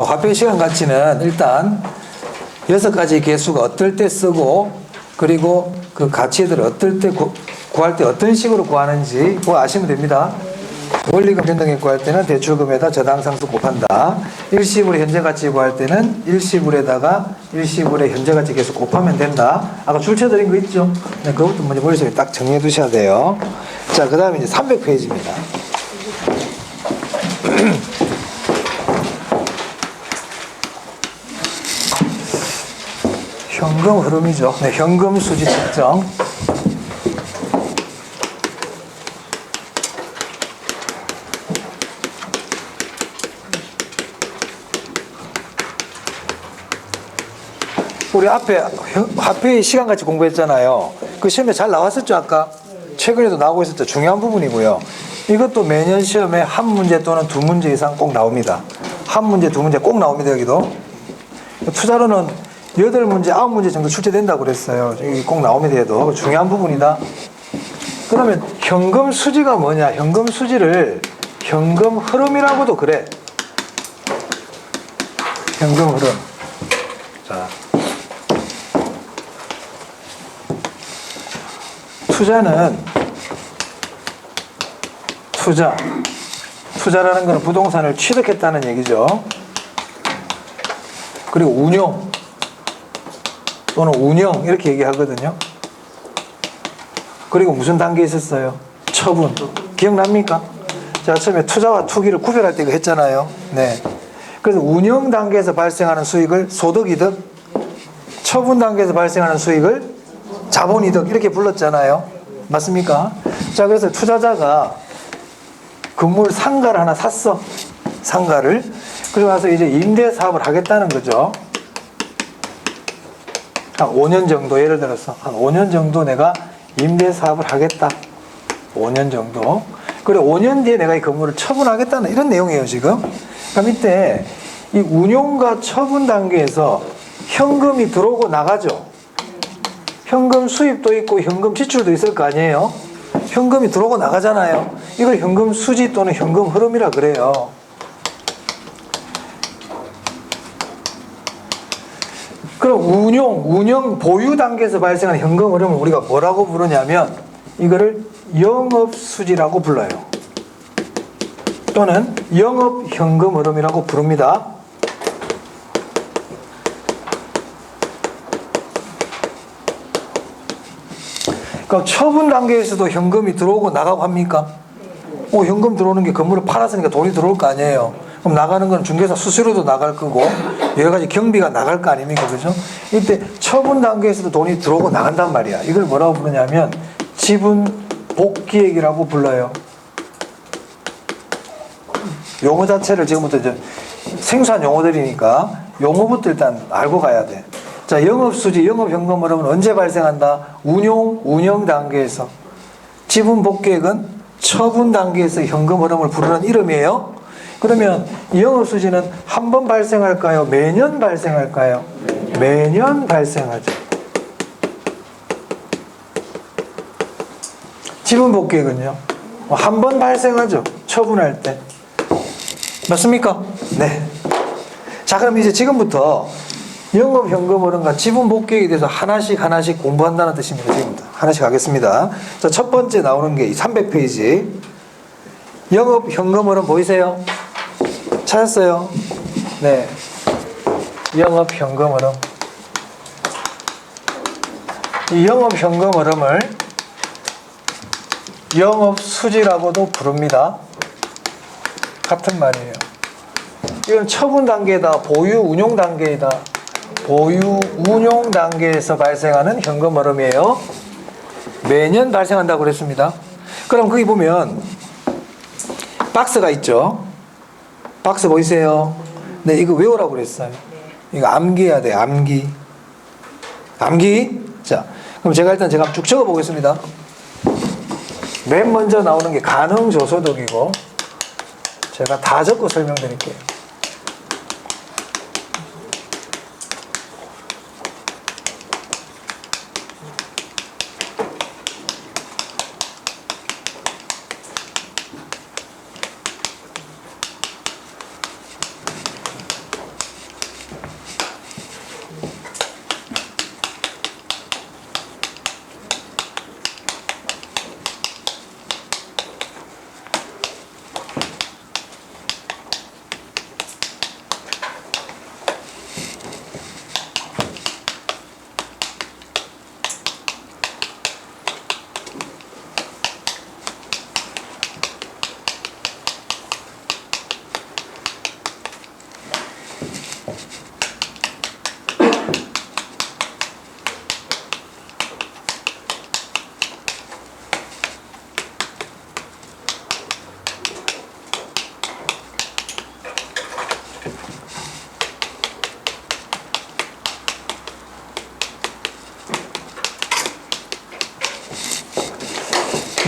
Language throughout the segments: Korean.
화폐 시간 가치는 일단 6가지 개수가 어떨 때 쓰고 그리고 그 가치들을 어떨 때 구할 때 어떤 식으로 구하는지 그거 아시면 됩니다. 원리금 변동액 구할 때는 대출금에다 저당상수 곱한다. 일시불의 현재가치 구할 때는 일시불에다가 일시불의 현재가치 계속 곱하면 된다. 아까 출처드린 거 있죠? 네, 그것도 먼저 머릿속에 딱 정리해 두셔야 돼요. 자, 그 다음에 이제 300페이지입니다. 현금 흐름이죠. 네, 현금 수지 측정. 우리 앞에 화폐의 시간같이 공부했잖아요. 그 시험에 잘 나왔었죠, 아까? 최근에도 나오고 있었죠. 중요한 부분이고요. 이것도 매년 시험에 한 문제 또는 두 문제 이상 꼭 나옵니다. 한 문제, 두 문제 꼭 나옵니다, 여기도. 투자로는 8문제, 9문제 정도 출제된다고 그랬어요. 여기 꼭 나옵니다, 얘도. 중요한 부분이다. 그러면 현금 수지가 뭐냐? 현금 수지를 현금 흐름이라고도 그래. 현금 흐름. 자. 투자라는 것은 부동산을 취득했다는 얘기죠. 그리고 운용 또는 운영 이렇게 얘기하거든요. 그리고 무슨 단계에 있었어요? 처분. 기억납니까? 자, 처음에 투자와 투기를 구별할 때 이거 했잖아요. 네. 그래서 운영 단계에서 발생하는 수익을 소득이득, 처분 단계에서 발생하는 수익을 자본이득 이렇게 불렀잖아요. 맞습니까? 자, 그래서 투자자가 건물 상가를 하나 샀어. 상가를. 그리고 나서 이제 임대 사업을 하겠다는 거죠. 한 5년 정도, 예를 들어서 한 5년 정도 내가 임대 사업을 하겠다. 5년 정도. 그리고 5년 뒤에 내가 이 건물을 처분하겠다는 이런 내용이에요, 지금. 그럼 이때 이 운용과 처분 단계에서 현금이 들어오고 나가죠. 현금 수입도 있고 현금 지출도 있을 거 아니에요. 현금이 들어오고 나가잖아요. 이걸 현금 수지 또는 현금 흐름이라 그래요. 그럼 운영 보유 단계에서 발생하는 현금 흐름을 우리가 뭐라고 부르냐면 이거를 영업수지라고 불러요. 또는 영업 현금 흐름이라고 부릅니다. 그러니까 처분 단계에서도 현금이 들어오고 나가고 합니까? 현금 들어오는 게 건물을 팔았으니까 돈이 들어올 거 아니에요. 그럼 나가는 건 중개사 수수료도 나갈 거고 여러 가지 경비가 나갈 거 아닙니까? 그죠? 이때 처분 단계에서도 돈이 들어오고 나간단 말이야. 이걸 뭐라고 부르냐면 지분 복귀액이라고 불러요. 용어 자체를 지금부터 이제 생소한 용어들이니까 용어부터 일단 알고 가야 돼. 자, 영업수지, 영업현금 흐름은 언제 발생한다? 운영 단계에서. 지분 복귀액은 처분 단계에서 현금 흐름을 부르는 이름이에요. 그러면 이 영업수지는 한 번 발생할까요? 매년 발생할까요? 매년 발생하죠. 지분 복귀액은요? 한 번 발생하죠. 처분할 때. 맞습니까? 네. 자, 그럼 이제 지금부터 영업 현금 흐름과 지분 복귀액에 대해서 하나씩 공부한다는 뜻입니다. 지금부터 하나씩 하겠습니다. 자, 첫 번째 나오는 게 300페이지. 영업 현금 흐름 보이세요? 찾았어요? 네. 영업 현금 흐름. 이 영업 현금 흐름을 영업 수지라고도 부릅니다. 같은 말이에요. 이건 처분 단계다, 보유 운용 단계이다. 보유 운용 단계에서 발생하는 현금 흐름이에요. 매년 발생한다고 그랬습니다. 그럼 거기 보면 박스가 있죠. 박스 보이세요? 네, 이거 외우라고 그랬어요. 이거 암기해야 돼, 암기. 자, 그럼 제가 일단 쭉 적어 보겠습니다. 맨 먼저 나오는 게 가능조소득이고 제가 다 적고 설명드릴게요.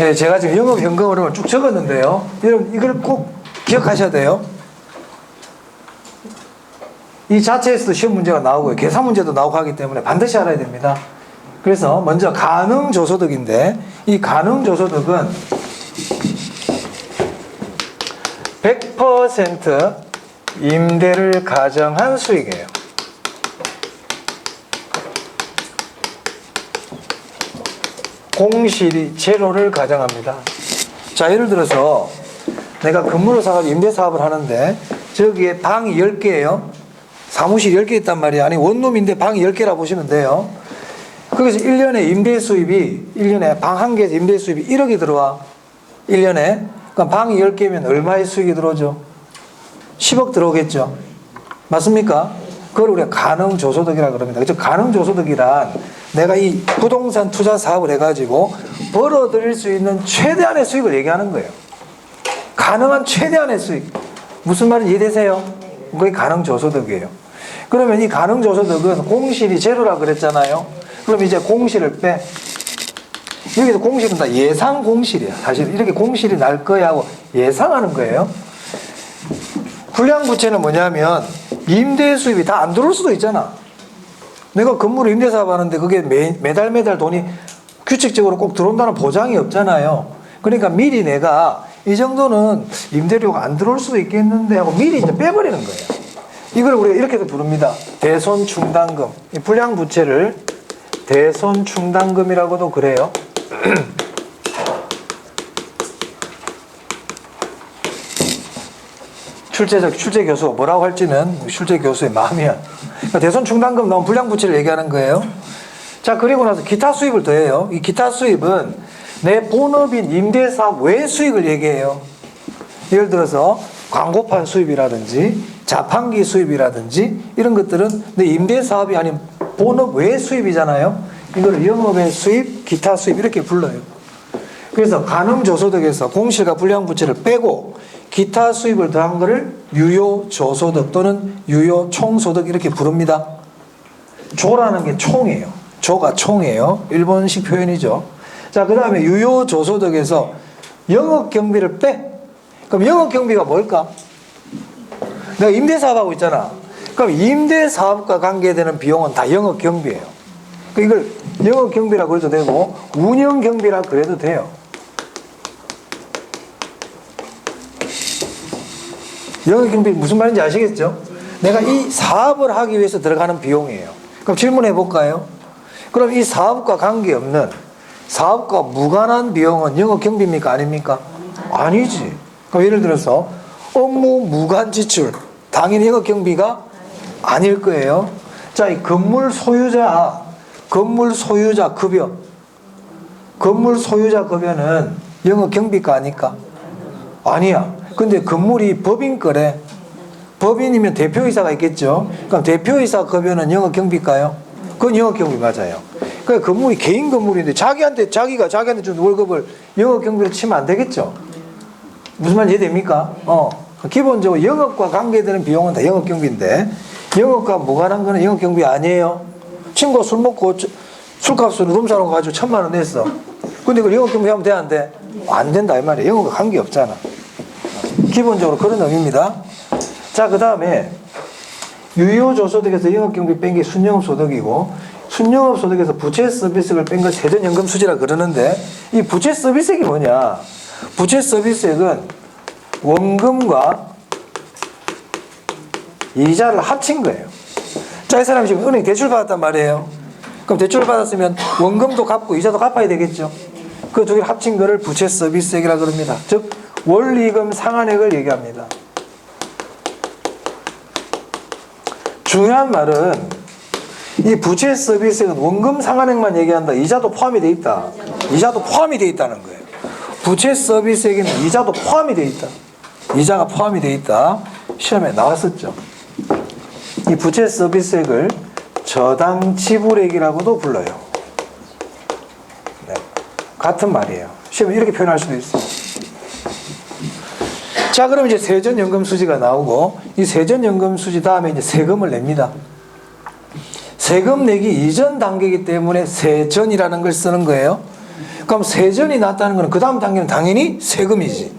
네, 제가 지금 영업 현금 흐름을 쭉 적었는데요. 여러분 이걸 꼭 기억하셔야 돼요. 이 자체에서도 시험 문제가 나오고요. 계산 문제도 나오고 하기 때문에 반드시 알아야 됩니다. 그래서 먼저 가능조소득인데 이 가능조소득은 100% 임대를 가정한 수익이에요. 공실이 제로를 가정합니다. 자, 예를 들어서 내가 건물을 사가지고 임대사업을 하는데 저기에 방이 10개예요. 사무실이 10개 있단 말이에요. 아니 원룸인데 방이 10개라 보시면 돼요. 거기서 1년에 임대 수입이 1년에 방 한 개에서 임대 수입이 1억이 들어와. 1년에. 그럼 방이 10개면 얼마의 수익이 들어오죠? 10억 들어오겠죠. 맞습니까? 그걸 우리가 가능조소득이라고 그럽니다. 그래서 가능조소득이란 내가 이 부동산 투자 사업을 해가지고 벌어들일 수 있는 최대한의 수익을 얘기하는 거예요. 가능한 최대한의 수익. 무슨 말인지 이해되세요? 그게 가능조소득이에요. 그러면 이 가능조소득은 공실이 제로라고 그랬잖아요. 그럼 이제 공실을 빼. 여기서 공실은 다 예상 공실이야. 사실 이렇게 공실이 날 거야 하고 예상하는 거예요. 불량부채는 뭐냐면 임대 수입이 다 안 들어올 수도 있잖아. 내가 건물을 임대사업 하는데 그게 매달 돈이 규칙적으로 꼭 들어온다는 보장이 없잖아요. 그러니까 미리 내가 이 정도는 임대료가 안 들어올 수도 있겠는데 하고 미리 이제 빼버리는 거예요. 이걸 우리가 이렇게도 부릅니다. 대손충당금. 이 불량부채를 대손충당금이라고도 그래요. 출제 교수가 뭐라고 할지는 출제 교수의 마음이야. 그러니까 대손충당금 나온 불량부채를 얘기하는 거예요. 자, 그리고 나서 기타 수입을 더해요. 이 기타 수입은 내 본업인 임대사업 외 수익을 얘기해요. 예를 들어서 광고판 수입이라든지 자판기 수입이라든지 이런 것들은 내 임대사업이 아닌 본업 외 수입이잖아요. 이걸 영업의 수입, 기타 수입 이렇게 불러요. 그래서 가능조소득에서 공실과 불량부채를 빼고 기타 수입을 더한 거를 유효조소득 또는 유효총소득 이렇게 부릅니다. 조라는 게 총이에요. 조가 총이에요. 일본식 표현이죠. 자, 그 다음에 유효조소득에서 영업경비를 빼. 그럼 영업경비가 뭘까? 내가 임대사업하고 있잖아. 그럼 임대사업과 관계되는 비용은 다 영업경비예요. 이걸 영업경비라고 그래도 되고 운영경비라고 그래도 돼요. 영업경비 무슨 말인지 아시겠죠? 내가 이 사업을 하기 위해서 들어가는 비용이에요. 그럼 질문해 볼까요? 그럼 이 사업과 관계없는 사업과 무관한 비용은 영업경비입니까? 아닙니까? 아니지. 그럼 예를 들어서 업무 무관 지출 당연히 영업경비가 아닐 거예요. 자, 이 건물 소유자 급여 건물 소유자 급여는 영업경비가 아닐까? 아니야. 근데 건물이 법인 거래. 법인이면 대표이사가 있겠죠. 그럼 대표이사 급여는 영업경비일까요? 그건 영업경비 맞아요. 그러니까 건물이 개인 건물인데 자기가 자기한테 준 월급을 영업경비로 치면 안 되겠죠. 무슨 말인지 이해됩니까? 기본적으로 영업과 관계되는 비용은 다 영업경비인데 영업과 무관한 거는 영업경비 아니에요. 친구가 술 먹고 술값으로 룸사롱 가지고 1,000만 원 냈어. 근데 그걸 영업경비 하면 돼, 안 돼? 안 된다 이 말이에요. 영업과 관계없잖아. 기본적으로 그런 의미입니다. 자, 그 다음에 유효조소득에서 영업경비 뺀 게 순영업소득이고 순영업소득에서 부채서비스액을 뺀 걸 세전연금수지라 그러는데 이 부채서비스액이 뭐냐? 부채서비스액은 원금과 이자를 합친 거예요. 자, 이 사람이 지금 은행 대출 받았단 말이에요. 그럼 대출을 받았으면 원금도 갚고 이자도 갚아야 되겠죠. 그 두 개를 합친 거를 부채서비스액이라 그럽니다. 즉 원리금 상환액을 얘기합니다. 중요한 말은 이 부채 서비스액은 원금 상환액만 얘기한다. 이자도 포함이 돼 있다. 이자도 포함이 돼 있다는 거예요. 부채 서비스액에는 이자도 포함이 돼 있다. 이자가 포함이 돼 있다. 시험에 나왔었죠. 이 부채 서비스액을 저당 지불액이라고도 불러요. 네. 같은 말이에요. 시험에 이렇게 표현할 수도 있어요. 자, 그럼 이제 세전연금수지가 나오고 이 세전연금수지 다음에 이제 세금을 냅니다. 세금 내기 이전 단계이기 때문에 세전이라는 걸 쓰는 거예요. 그럼 세전이 났다는 거는 그 다음 단계는 당연히 세금이지.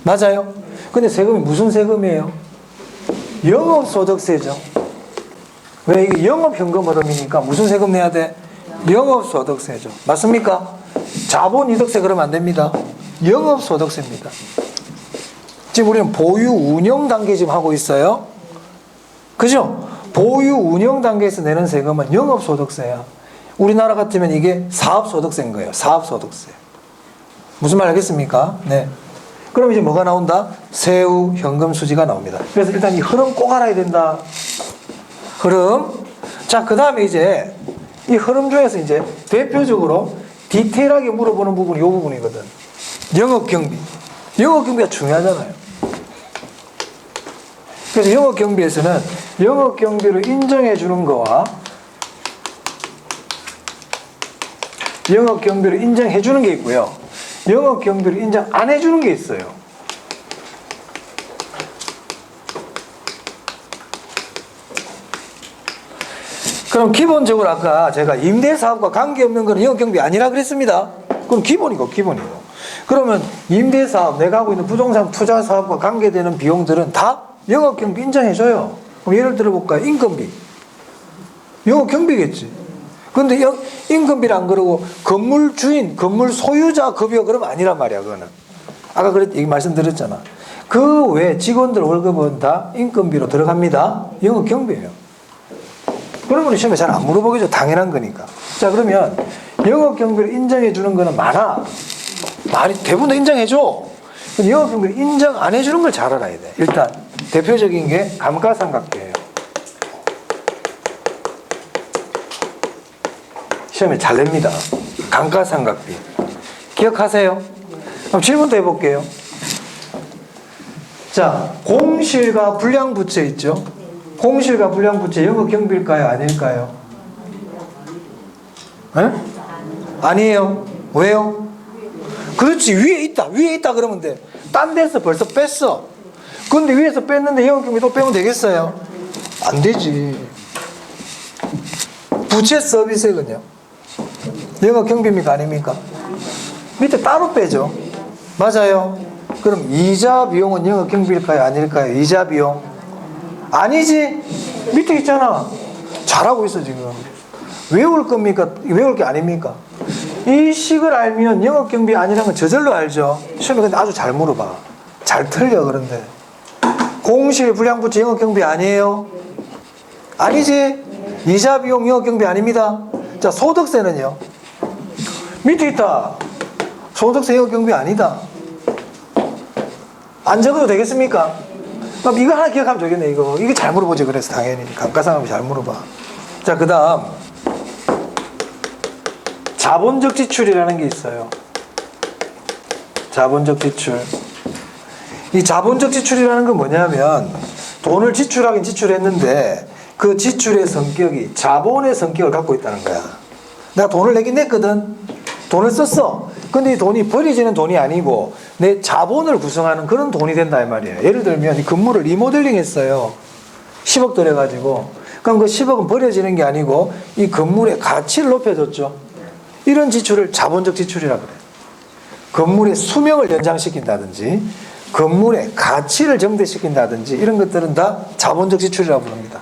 맞아요? 근데 세금이 무슨 세금이에요? 영업소득세죠. 왜? 이게 영업현금 흐름이니까 무슨 세금 내야 돼? 영업소득세죠. 맞습니까? 자본이득세 그러면 안 됩니다. 영업소득세입니다. 지금 우리는 보유 운영 단계 지금 하고 있어요. 그죠? 보유 운영 단계에서 내는 세금은 영업소득세야. 우리나라 같으면 이게 사업소득세인 거예요. 사업소득세. 무슨 말 알겠습니까? 네. 그럼 이제 뭐가 나온다? 세후 현금 수지가 나옵니다. 그래서 일단 이 흐름 꼭 알아야 된다. 흐름. 자, 그 다음에 이제 이 흐름 중에서 이제 대표적으로 디테일하게 물어보는 부분이 이 부분이거든. 영업경비. 영업경비가 중요하잖아요. 그래서 영업경비에서는 영업경비를 인정해 주는 거와 영업경비를 인정해 주는 게 있고요. 영업경비를 인정 안 해 주는 게 있어요. 그럼 기본적으로 아까 제가 임대사업과 관계없는 거는 영업경비 아니라 그랬습니다. 그럼 기본이고 기본이고. 그러면 임대사업, 내가 하고 있는 부동산 투자사업과 관계되는 비용들은 다 영업경비 인정해줘요. 그럼 예를 들어볼까요? 인건비. 영업경비겠지. 근데 인건비를 안 그러고 건물 주인, 건물 소유자 급여 그러면 아니란 말이야, 그거는. 아까 얘기 말씀드렸잖아. 그 외 직원들 월급은 다 인건비로 들어갑니다. 영업경비예요. 그러면 시험에 잘 안 물어보겠죠. 당연한 거니까. 자, 그러면 영업경비를 인정해 주는 거는 많아. 많이, 대부분 다 인정해 줘. 영업경비를 인정 안 해 주는 걸 잘 알아야 돼. 일단 대표적인 게 감가상각비예요. 시험에 잘 냅니다. 감가상각비. 기억하세요? 그럼 질문도 해볼게요. 자, 공실과 불량부채 있죠? 공실과 불량부채 영업경비일까요? 아닐까요? 에? 아니에요. 왜요? 그렇지. 위에 있다. 위에 있다 그러면 돼. 딴 데서 벌써 뺐어. 근데 위에서 뺐는데 영업경비 또 빼면 되겠어요? 안 되지. 부채 서비스는요? 영업경비입니까? 아닙니까? 밑에 따로 빼죠. 맞아요. 그럼 이자 비용은 영업경비일까요? 아닐까요? 이자 비용? 아니지. 밑에 있잖아. 잘하고 있어 지금. 외울 겁니까? 외울 게 아닙니까? 이 식을 알면 영업경비 아니라는 건 저절로 알죠. 시험에 근데 아주 잘 물어봐. 잘 틀려. 그런데 공실 불량부채 영업경비 아니에요? 아니지. 이자 비용 영업경비 아닙니다. 자, 소득세는요? 밑에 있다. 소득세 영업경비 아니다. 안 적어도 되겠습니까? 그럼 이거 하나 기억하면 되겠네. 이게 잘 물어보지. 그래서 당연히 감가상각비 잘 물어봐. 자, 그 다음 자본적 지출이라는 게 있어요. 자본적 지출. 이 자본적 지출이라는 건 뭐냐면 돈을 지출하긴 지출했는데 그 지출의 성격이 자본의 성격을 갖고 있다는 거야. 내가 돈을 내긴 냈거든. 돈을 썼어. 근데 이 돈이 버려지는 돈이 아니고 내 자본을 구성하는 그런 돈이 된다 이 말이에요. 예를 들면 이 건물을 리모델링 했어요. 10억 들여가지고. 그럼 그 10억은 버려지는 게 아니고 이 건물의 가치를 높여줬죠. 이런 지출을 자본적 지출이라고 그래요. 건물의 수명을 연장시킨다든지 건물의 가치를 증대시킨다든지 이런 것들은 다 자본적 지출이라고 부릅니다.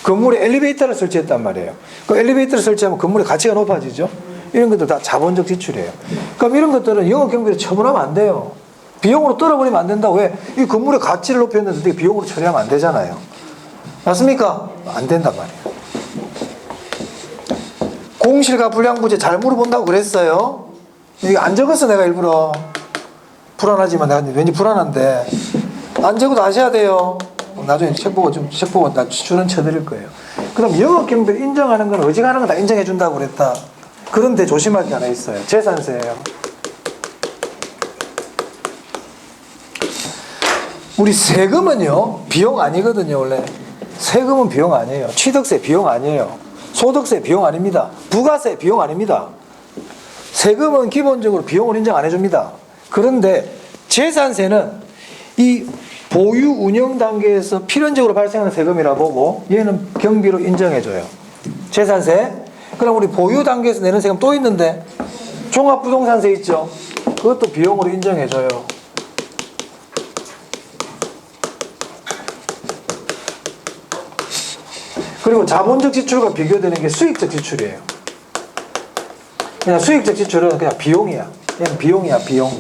건물에 엘리베이터를 설치했단 말이에요. 그 엘리베이터를 설치하면 건물의 가치가 높아지죠. 이런 것들 다 자본적 지출이에요. 그럼 이런 것들은 영업경비를 처분하면 안 돼요. 비용으로 떨어버리면 안 된다. 왜? 이 건물의 가치를 높였는데 비용으로 처리하면 안 되잖아요. 맞습니까? 안 된단 말이에요. 공실과 불량부채 잘 물어본다고 그랬어요. 이거 안 적었어 내가 일부러. 불안하지만 내가 왠지 불안한데 안 적어도 아셔야 돼요. 나중에 책 보고 나 추천 쳐드릴 거예요. 그럼 영업경비를 인정하는 건 어지간한 건 다 인정해 준다고 그랬다. 그런데 조심할 게 하나 있어요. 재산세예요. 우리 세금은요 비용 아니거든요. 원래 세금은 비용 아니에요. 취득세 비용 아니에요. 소득세 비용 아닙니다. 부가세 비용 아닙니다. 세금은 기본적으로 비용을 인정 안 해줍니다. 그런데 재산세는 이 보유 운영 단계에서 필연적으로 발생하는 세금이라 보고 얘는 경비로 인정해줘요. 재산세. 그럼 우리 보유 단계에서 내는 세금 또 있는데 종합부동산세 있죠? 그것도 비용으로 인정해줘요. 그리고 자본적 지출과 비교되는 게 수익적 지출이에요. 그냥 수익적 지출은 그냥 비용이야. 그냥 비용이야, 비용.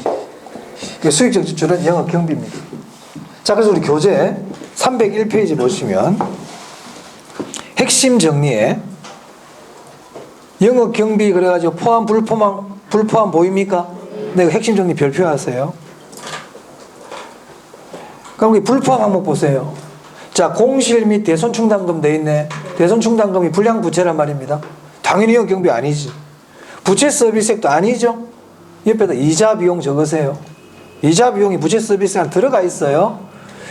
수익적 지출은 영업 경비입니다. 자, 그래서 우리 교재 301페이지 보시면 핵심 정리에 영업 경비 그래가지고 포함, 불포함 보입니까? 네, 핵심 정리 별표하세요. 그럼 우리 불포함 항목 보세요. 자, 공실 및 대손 충당금 돼 있네. 대손 충당금이 불량 부채란 말입니다. 당연히 영업 경비 아니지. 부채 서비스액도 아니죠. 옆에다 이자 비용 적으세요. 이자 비용이 부채 서비스에 들어가 있어요.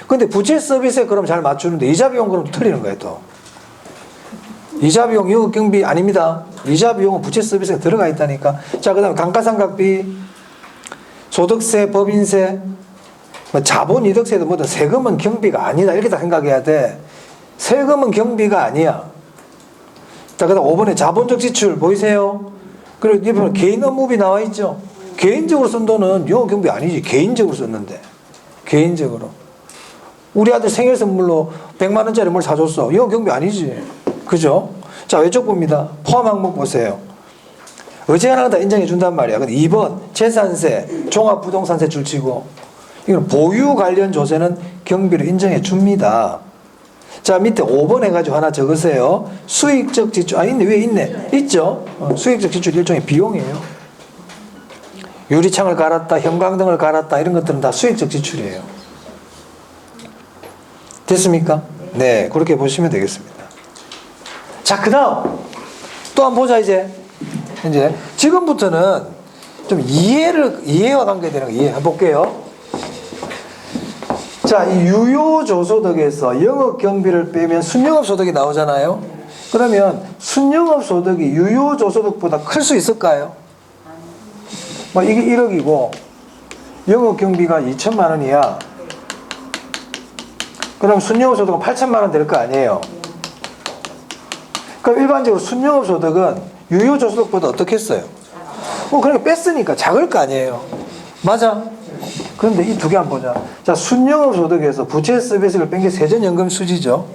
근데 부채 서비스에 그럼 잘 맞추는데 이자 비용 그럼 틀리는 거예요, 또. 이자 비용 영업 경비 아닙니다. 이자 비용은 부채 서비스에 들어가 있다니까. 자, 그다음에 감가상각비, 소득세, 법인세, 뭐 자본이득세도 뭐든 세금은 경비가 아니다. 이렇게 다 생각해야 돼. 세금은 경비가 아니야. 자, 그다음 5번에 자본적 지출 보이세요? 그리고 옆에 개인 업무비 나와 있죠. 개인적으로 쓴 돈은 영업 경비 아니지. 개인적으로 썼는데. 개인적으로. 우리 아들 생일 선물로 100만 원짜리 뭘 사줬어. 영업 경비 아니지. 그죠? 자, 왼쪽 봅니다. 포함 항목 보세요. 어지간하면 다 인정해 준단 말이야. 근데 2번 재산세, 종합부동산세 줄치고 이건 보유 관련 조세는 경비로 인정해 줍니다. 자, 밑에 5번 해가지고 하나 적으세요. 수익적 지출. 아, 있네. 왜 있네? 있죠? 수익적 지출 일종의 비용이에요. 유리창을 갈았다, 형광등을 갈았다, 이런 것들은 다 수익적 지출이에요. 됐습니까? 네, 그렇게 보시면 되겠습니다. 자, 그 다음 또 한번 보자. 이제 지금부터는 좀 이해와 관계되는 거 이해 한번 볼게요. 자, 이 유효조소득에서 영업경비를 빼면 순영업소득이 나오잖아요. 그러면 순영업소득이 유효조소득보다 클 수 있을까요? 뭐 이게 1억이고 영업경비가 2천만 원이야. 그럼 순영업소득은 8천만 원 될 거 아니에요. 그럼 일반적으로 순영업소득은 유효조소득보다 어떻게 했어요? 그러니까 뺐으니까 작을 거 아니에요. 맞아? 그런데 이 두 개 한번 보자. 자, 순영업소득에서 부채 서비스를 뺀 게 세전연금수지죠.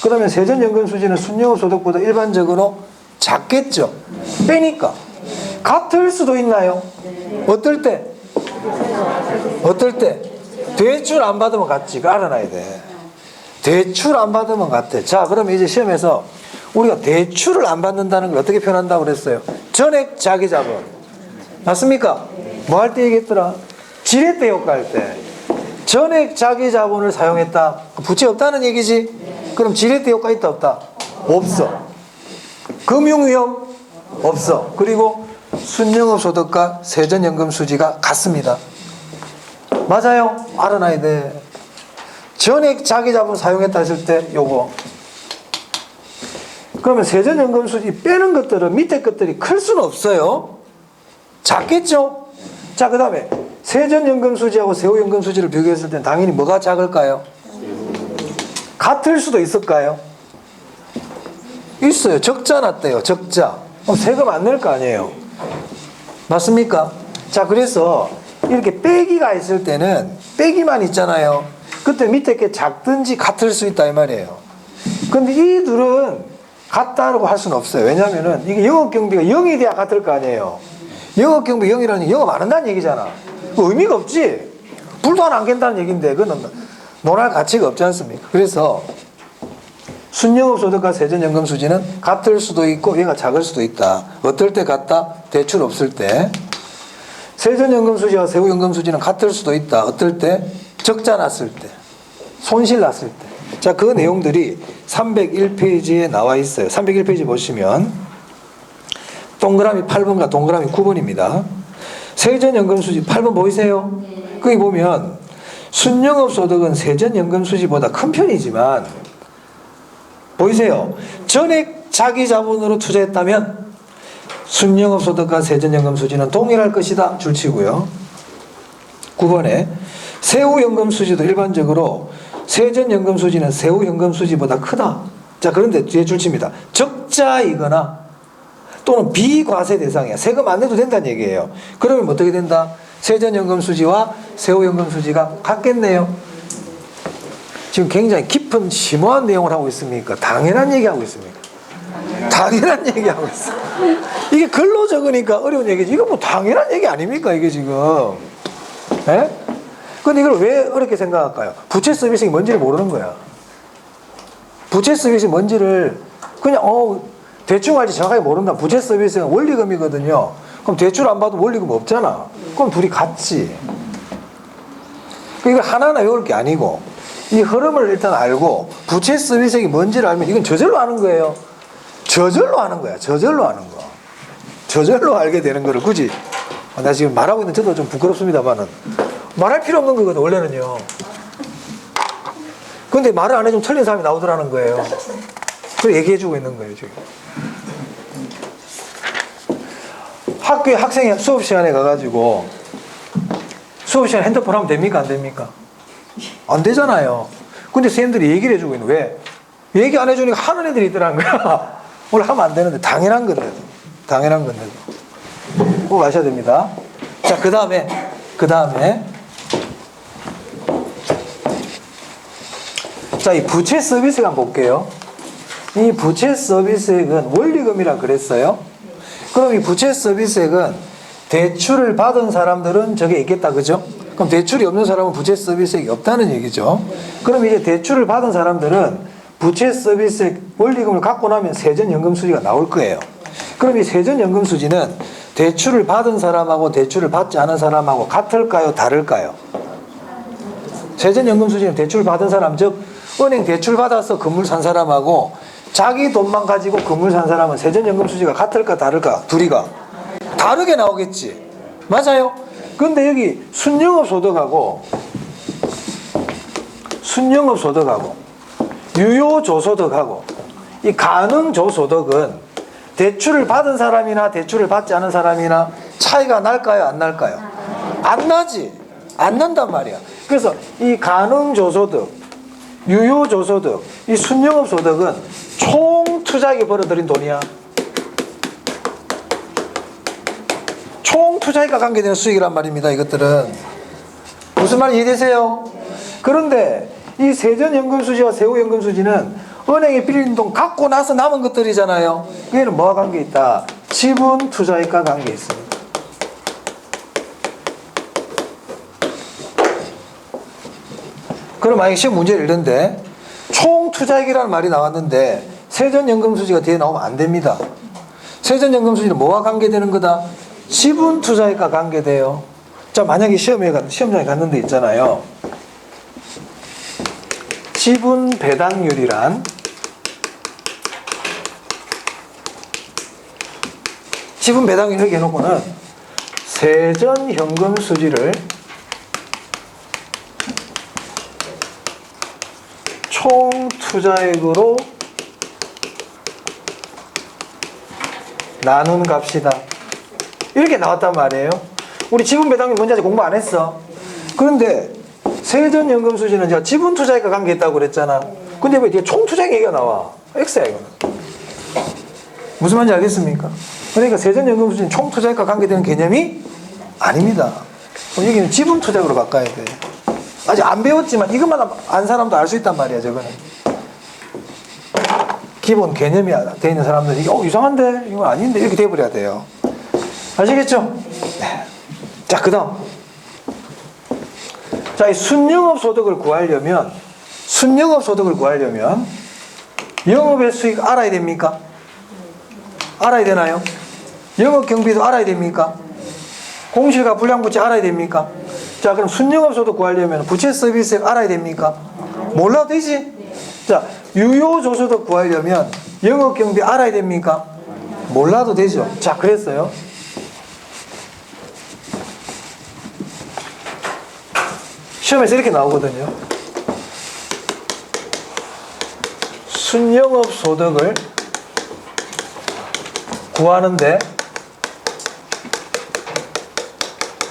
그러면 세전연금수지는 순영업소득보다 일반적으로 작겠죠. 빼니까. 같을 수도 있나요? 어떨 때? 어떨 때? 대출 안 받으면 같지. 그거 알아놔야 돼. 대출 안 받으면 같대. 자, 그러면 이제 시험에서 우리가 대출을 안 받는다는 걸 어떻게 표현한다고 그랬어요? 전액 자기자본. 맞습니까? 뭐 할 때 얘기했더라? 지렛대 효과 할 때. 전액 자기자본을 사용했다. 부채 없다는 얘기지? 그럼 지렛대 효과 있다 없다? 없어. 금융위험? 없어. 그리고 순영업소득과 세전연금수지가 같습니다. 맞아요? 알아놔야 돼. 전액 자기자본 사용했다 했을 때 요거. 그러면 세전연금수지 빼는 것들은 밑에 것들이 클 수는 없어요. 작겠죠? 자, 그 다음에 세전연금수지하고 세후연금수지를 비교했을 때 당연히 뭐가 작을까요? 같을 수도 있을까요? 있어요. 적자 났대요. 적자. 세금 안 낼 거 아니에요. 맞습니까? 자, 그래서 이렇게 빼기가 있을 때는 빼기만 있잖아요. 그때 밑에 게 작든지 같을 수 있다 이 말이에요. 근데 이 둘은 같다고 할 수는 없어요. 왜냐면은 이게 영업경비가 0이 돼야 같을 거 아니에요. 영업경비 0이라는 게 영업 안 한다는 얘기잖아. 의미가 없지. 불도 안 깬다는 얘기인데 그건 논할 가치가 없지 않습니까? 그래서 순영업소득과 세전연금수지는 같을 수도 있고 얘가 작을 수도 있다. 어떨 때 같다? 대출 없을 때. 세전연금수지와 세후연금수지는 같을 수도 있다. 어떨 때? 적자 났을 때. 손실 났을 때. 자, 그 내용들이 301페이지에 나와 있어요. 301페이지 보시면 동그라미 8번과 동그라미 9번입니다. 세전연금수지 8번 보이세요? 거기 보면 순영업소득은 세전연금수지보다 큰 편이지만 보이세요? 전액 자기자본으로 투자했다면 순영업소득과 세전연금수지는 동일할 것이다. 줄치고요. 9번에 세후연금수지도 일반적으로 세전연금수지는 세후연금수지보다 크다. 자, 그런데 뒤에 줄칩니다. 적자이거나 또는 비과세 대상이야. 세금 안 내도 된다는 얘기예요. 그러면 어떻게 된다? 세전연금수지와 세후연금수지가 같겠네요. 지금 굉장히 깊은 심오한 내용을 하고 있습니까? 당연한 얘기하고 있습니까? 당연한 얘기하고 있어. 이게 글로 적으니까 어려운 얘기지. 이거 뭐 당연한 얘기 아닙니까? 이게 지금. 예? 근데 이걸 왜 어렵게 생각할까요? 부채 서비스가 뭔지를 모르는 거야. 부채 서비스가 뭔지를 그냥 대충 알지 정확하게 모른다. 부채 서비스는 원리금이거든요. 그럼 대출 안 받으면 원리금 없잖아. 그럼 둘이 같지. 이거 하나하나 외울 게 아니고 이 흐름을 일단 알고 부채 서비스가 뭔지를 알면 이건 저절로 아는 거예요. 저절로 하는 거야. 저절로 하는 거. 저절로 알게 되는 거를 굳이 나 지금 말하고 있는 저도 좀 부끄럽습니다만은 말할 필요 없는 거거든 원래는요. 근데 말을 안 해주면 틀린 사람이 나오더라는 거예요. 그걸 얘기해주고 있는 거예요 지금. 학교에 학생이 수업 시간에 가가지고 수업 시간에 핸드폰 하면 됩니까 안 됩니까? 안 되잖아요. 근데 선생님들이 얘기를 해주고 있는 왜? 얘기 안 해주니까 하는 애들이 있더라는 거야. 원래 하면 안 되는데 당연한 건데도 당연한 건데도 꼭 아셔야 됩니다. 자, 그 다음에 자, 이 부채 서비스가 한번 볼게요. 이 부채 서비스액은 원리금이라 그랬어요. 그럼 이 부채 서비스액은 대출을 받은 사람들은 저게 있겠다, 그죠? 그럼 대출이 없는 사람은 부채 서비스액이 없다는 얘기죠. 그럼 이제 대출을 받은 사람들은 부채 서비스액 원리금을 갖고 나면 세전연금수지가 나올 거예요. 그럼 이 세전연금수지는 대출을 받은 사람하고 대출을 받지 않은 사람하고 같을까요? 다를까요? 세전연금수지는 대출을 받은 사람, 즉 은행 대출 받아서 건물 산 사람하고 자기 돈만 가지고 건물 산 사람은 세전연금수지가 같을까 다를까? 둘이가 다르게 나오겠지. 맞아요? 근데 여기 순영업소득하고 유효조소득하고 이 가능조소득은 대출을 받은 사람이나 대출을 받지 않은 사람이나 차이가 날까요? 안 날까요? 안 나지. 안 난단 말이야. 그래서 이 가능조소득, 유효조소득, 이 순영업소득은 총 투자액에 벌어들인 돈이야. 총 투자액과 관계되는 수익이란 말입니다. 이것들은. 무슨 말 이해되세요? 그런데 이 세전연금수지와 세후연금수지는 은행에 빌린 돈 갖고 나서 남은 것들이잖아요. 얘는 뭐와 관계 있다? 지분 투자액과 관계 있습니다. 그럼 만약에 시험 문제를 읽는데 총 투자액이라는 말이 나왔는데 세전연금수지가 뒤에 나오면 안 됩니다. 세전연금수지는 뭐와 관계되는 거다? 지분 투자액과 관계돼요. 자, 만약에 시험장에 갔는데 있잖아요. 지분 배당률이란 지분 배당률 이렇게 해놓고는 세전현금 수지를 총 투자액으로 나눈 값이다. 이렇게 나왔단 말이에요. 우리 지분 배당률 뭔지 아직 공부 안 했어. 그런데 세전연금수지는 제가 지분 투자액과 관계있다고 그랬잖아. 근데 왜 뒤에 총 투자액 얘기가 나와? X야 이거는. 무슨 말인지 알겠습니까? 그러니까 세전연금수지는 총 투자액과 관계되는 개념이 아닙니다. 그럼 여기는 지분 투자액으로 바꿔야 돼. 아직 안 배웠지만 이것만 안 사람도 알 수 있단 말이야. 저거는 기본 개념이 돼 있는 사람들이 이상한데 이거 아닌데 이렇게 돼버려야 돼요. 아시겠죠? 네. 자, 그 다음 자, 이 순영업소득을 구하려면 영업의 수익 알아야 됩니까? 알아야 되나요? 영업경비도 알아야 됩니까? 공실과 불량부채 알아야 됩니까? 자, 그럼 순영업소득 구하려면 부채 서비스액 알아야 됩니까? 몰라도 되지? 자, 유효조소득 구하려면 영업경비 알아야 됩니까? 몰라도 되죠. 자, 그랬어요. 시험에서 이렇게 나오거든요. 순영업 소득을 구하는데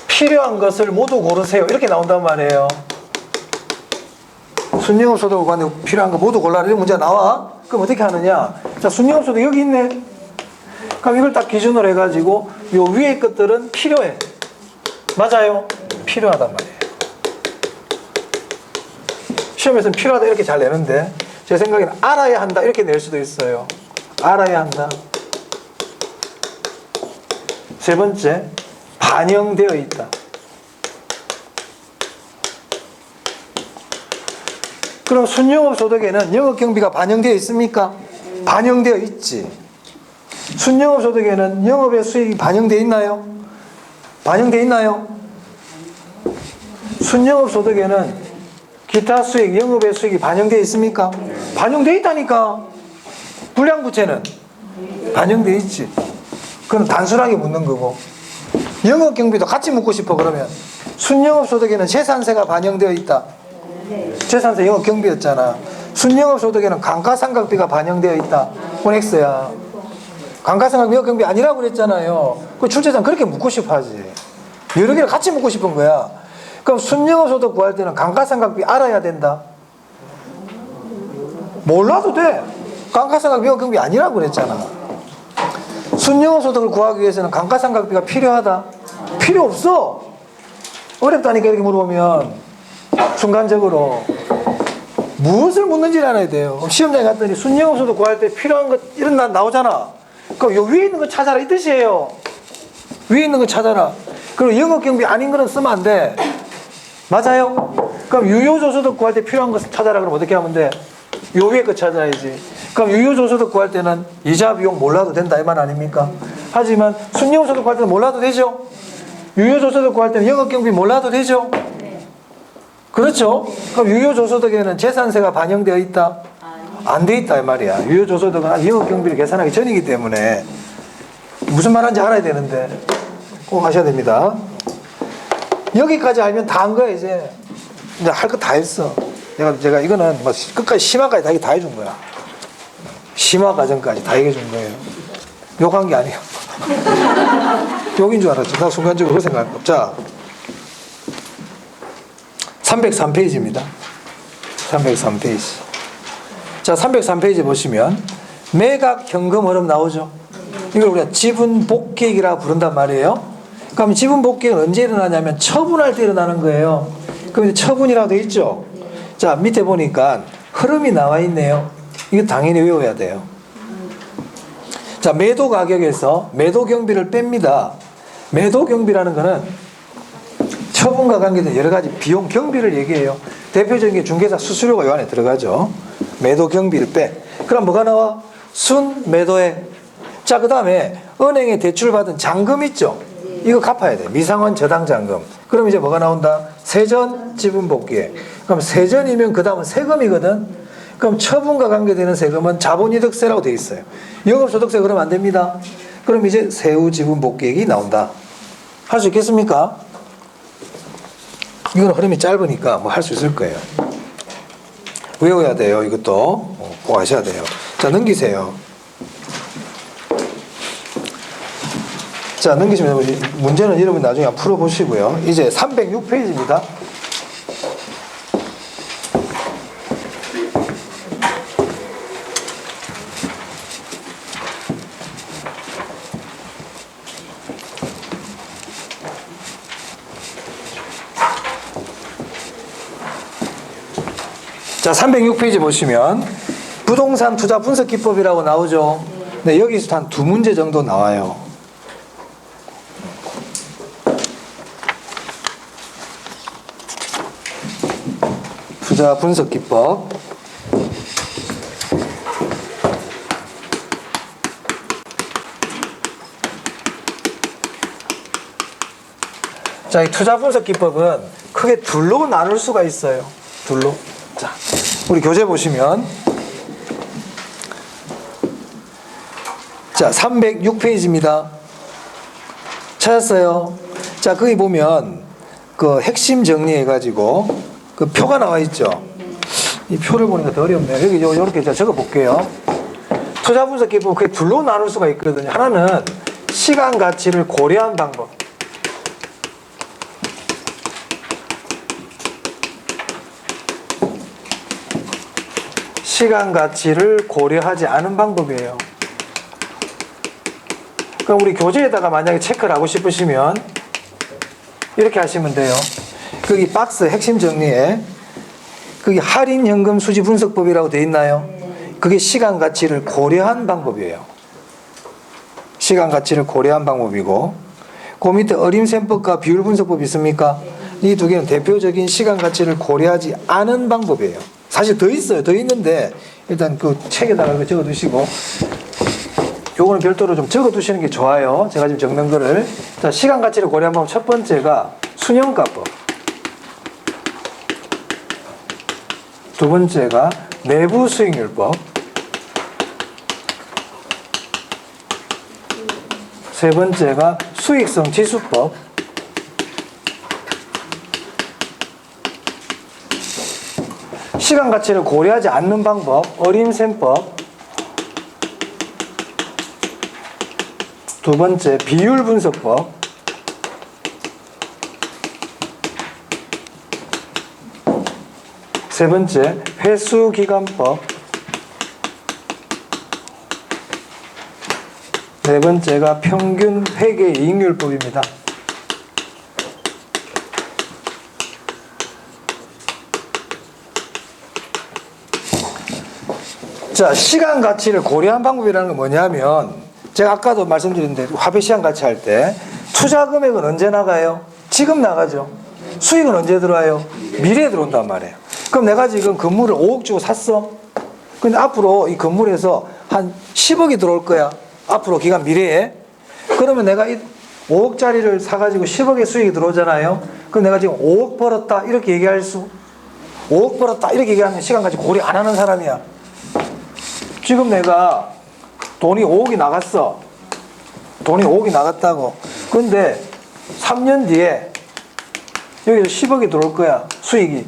필요한 것을 모두 고르세요. 이렇게 나온단 말이에요. 순영업 소득을 구하는데 필요한 거 모두 골라라. 이런 문제가 나와. 그럼 어떻게 하느냐? 자, 순영업 소득 여기 있네. 그럼 이걸 딱 기준으로 해가지고 요 위에 것들은 필요해. 맞아요? 필요하단 말이에요. 시험에서는 필요하다 이렇게 잘 내는데 제 생각에는 알아야 한다 이렇게 낼 수도 있어요. 알아야 한다. 세 번째, 반영되어 있다. 그럼 순영업소득에는 영업경비가 반영되어 있습니까? 반영되어 있지. 순영업소득에는 영업의 수익이 반영되어 있나요? 반영되어 있나요? 순영업소득에는 기타 수익, 영업의 수익이 반영되어 있습니까? 반영되어 있다니까. 불량부채는 반영되어 있지. 그건 단순하게 묻는 거고. 영업경비도 같이 묻고 싶어 그러면 순영업소득에는 재산세가 반영되어 있다. 재산세 영업경비였잖아. 순영업소득에는 감가상각비가 반영되어 있다. 그건 X야. 감가상각비 영업경비 아니라고 그랬잖아요. 그 출제자는 그렇게 묻고 싶어 하지. 여러 개를 같이 묻고 싶은 거야. 그럼 순영업소득 구할 때는 감가상각비 알아야 된다. 몰라도 돼. 감가상각비 영업경비 아니라고 그랬잖아. 순영업소득을 구하기 위해서는 감가상각비가 필요하다. 필요 없어. 어렵다니까 이렇게 물어보면 순간적으로 무엇을 묻는지를 알아야 돼요. 시험장에 갔더니 순영업소득 구할 때 필요한 것 이런 날 나오잖아. 그럼 요 위에 있는 거 찾아라 이 뜻이에요. 위에 있는 거 찾아라. 그리고 영업경비 아닌 거는 쓰면 안 돼. 맞아요? 그럼 유효조소득 구할 때 필요한 거 찾아라 그러면 어떻게 하면 돼? 요 위에 거 찾아야지. 그럼 유효조소득 구할 때는 이자 비용 몰라도 된다 이 말 아닙니까? 하지만 순영업소득 구할 때는 몰라도 되죠? 유효조소득 구할 때는 영업경비 몰라도 되죠? 그렇죠? 그럼 유효조소득에는 재산세가 반영되어 있다? 안 돼 있다 이 말이야. 유효조소득은 영업경비를 계산하기 전이기 때문에 무슨 말인지 알아야 되는데 꼭 하셔야 됩니다. 여기까지 알면 다 한 거야 이제 할 거 다 했어. 제가 이거는 뭐 끝까지 심화까지 다 해준 거야. 심화 과정까지 다 얘기해 준 거예요. 욕한 게 아니에요. 욕인 줄 알았죠. 나 순간적으로 그렇게 생각할 거. 자, 303페이지입니다. 303페이지. 자, 303페이지 보시면 매각 현금 흐름 나오죠. 이걸 우리가 지분 복귀액이라고 부른단 말이에요. 그럼 지분 복귀액은 언제 일어나냐면 처분할 때 일어나는 거예요. 그럼 이제 처분이라고 되어 있죠. 자, 밑에 보니까 흐름이 나와 있네요. 이거 당연히 외워야 돼요. 자, 매도 가격에서 매도 경비를 뺍니다. 매도 경비라는 거는 처분과 관계된 여러 가지 비용 경비를 얘기해요. 대표적인 게 중개사 수수료가 요 안에 들어가죠. 매도 경비를 빼. 그럼 뭐가 나와? 순 매도액. 자, 그 다음에 은행에 대출받은 잔금 있죠. 이거 갚아야 돼. 미상환 저당 잔금. 그럼 이제 뭐가 나온다? 세전 지분 복귀액. 그럼 세전이면 그 다음은 세금이거든. 그럼 처분과 관계되는 세금은 자본이득세라고 되어 있어요. 영업소득세 그러면 안 됩니다. 그럼 이제 세후 지분 복귀액이 나온다. 할 수 있겠습니까? 이건 흐름이 짧으니까 뭐 할 수 있을 거예요. 외워야 돼요. 이것도 꼭 아셔야 돼요. 자, 넘기세요. 자, 넘기시면 문제는 여러분 나중에 한번 풀어보시고요. 이제 306페이지입니다. 자, 306페이지 보시면 부동산 투자 분석 기법이라고 나오죠. 네, 여기서 한 두 문제 정도 나와요. 투자 분석 기법. 자, 이 투자 분석 기법은 크게 둘로 나눌 수가 있어요. 둘로. 자, 우리 교재 보시면 자, 306페이지입니다. 찾았어요? 자, 거기 보면 그 핵심 정리해가지고 그 표가 나와 있죠. 이 표를 보니까 더 어렵네요. 여기 요렇게 제가 적어 볼게요. 투자 분석 기법은 크게 둘로 나눌 수가 있거든요. 하나는 시간 가치를 고려한 방법. 시간 가치를 고려하지 않은 방법이에요. 그럼 우리 교재에다가 만약에 체크를 하고 싶으시면 이렇게 하시면 돼요. 거기 박스 핵심 정리에 거기 할인 현금 수지 분석법이라고 되어 있나요? 그게 시간 가치를 고려한 방법이에요. 시간 가치를 고려한 방법이고, 그 밑에 어림셈법과 비율 분석법이 있습니까? 이 두 개는 대표적인 시간 가치를 고려하지 않은 방법이에요. 사실 더 있어요. 더 있는데 일단 그 책에다가 적어 두시고, 요거는 별도로 좀 적어 두시는 게 좋아요. 제가 지금 적는 거를. 자, 시간 가치를 고려한 방법 첫 번째가 순형가법. 두 번째가 내부 수익률법. 세 번째가 수익성 지수법. 시간 가치를 고려하지 않는 방법, 어림셈법. 두 번째, 비율 분석법. 세 번째, 회수기간법. 네 번째가 평균 회계 이익률법입니다. 자, 시간 가치를 고려한 방법이라는 건 뭐냐면, 제가 아까도 말씀드렸는데 화폐 시간 가치 할 때 투자 금액은 언제 나가요? 지금 나가죠. 수익은 언제 들어와요? 미래에 들어온단 말이에요. 그럼 내가 지금 건물을 5억 주고 샀어. 근데 앞으로 이 건물에서 한 10억이 들어올 거야. 앞으로 기간 미래에. 그러면 내가 이 5억짜리를 사가지고 10억의 수익이 들어오잖아요. 그럼 내가 지금 5억 벌었다 이렇게 얘기할 수, 5억 벌었다 이렇게 얘기하면 시간까지 고려 안 하는 사람이야. 지금 내가 돈이 5억이 나갔어. 돈이 5억이 나갔다고. 근데 3년 뒤에 여기서 10억이 들어올 거야. 수익이.